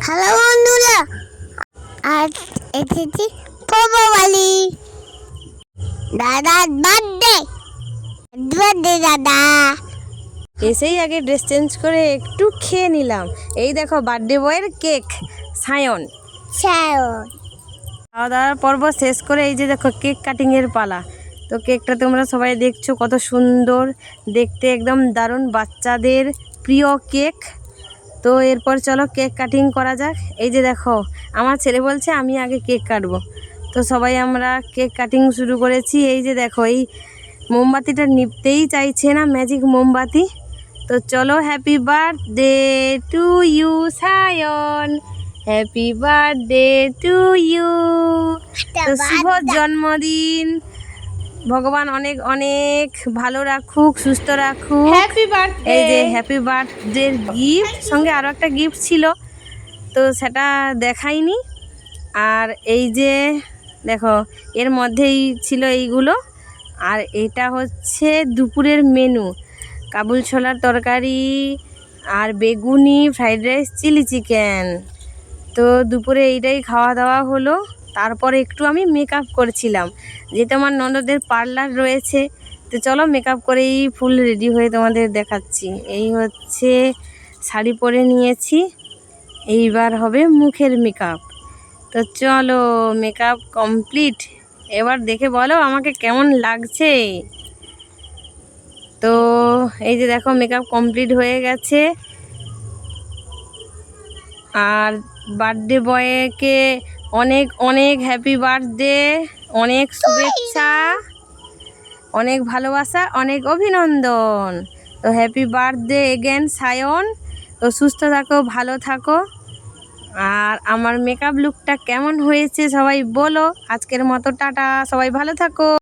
Hello বন্ধুরা, আজ এসেছি পূর্ববালি দাদার বার্থডে। দাদা এসেই আগে ড্রেস চেঞ্জ করে একটু খেয়ে নিলাম। এই দেখো বার্থডে বয়ের কেক সায়ন। খাওয়া দাওয়ার পর্ব শেষ করে এই যে দেখো কেক কাটিংয়ের পালা। তো কেকটা তোমরা সবাই দেখছো কত সুন্দর দেখতে, একদম দারুণ বাচ্চাদের প্রিয় কেক। তো এরপর চলো কেক কাটিং করা যাক। এই যে দেখো আমার ছেলে বলছে আমি আগে কেক কাটবো, তো সবাই আমরা কেক কাটিং শুরু করেছি। এই যে দেখো এই মোমবাতিটা নিভতেই চাইছে না, ম্যাজিক মোমবাতি। তো চলো happy birthday to you Sayan, happy birthday to you. তো শুভ জন্মদিন, ভগবান অনেক অনেক ভালো রাখুক, সুস্থ রাখুক। Happy birthday. এই যে হ্যাপি বার্থডে গিফট, সঙ্গে আরও একটা গিফট ছিল, তো সেটা দেখাইনি। আর এই যে দেখো এর মধ্যেই ছিল এইগুলো। আর এটা হচ্ছে দুপুরের মেনু, কাবুল ছোলার তরকারি আর বেগুনি, ফ্রাইড রাইস, চিলি চিকেন। তো দুপুরে এইটাই খাওয়া দাওয়া হলো। তারপরে একটু আমি মেকআপ করছিলাম, যেহেতু আমার ননদের পার্লার রয়েছে। তো চলো মেকআপ করেই ফুল রেডি হয়ে তোমাদের দেখাচ্ছি। এই হচ্ছে শাড়ি পরে নিয়েছি, এইবার হবে মুখের মেকআপ। তো চলো মেকআপ কমপ্লিট, এবার দেখে বলো আমাকে কেমন লাগছে। তো এই যে দেখো মেকআপ কমপ্লিট হয়ে গেছে। আর বার্থডে বয়কে অনেক অনেক হ্যাপি বার্থডে, অনেক শুভেচ্ছা, অনেক ভালোবাসা, অনেক অভিনন্দন। তো হ্যাপি বার্থডে এগেন সায়ন। তো সুস্থ থাকো, ভালো থাকো। আর আমার মেকআপ লুকটা কেমন হয়েছে সবাই বলো। আজকের মতো টাটা, সবাই ভালো থাকো।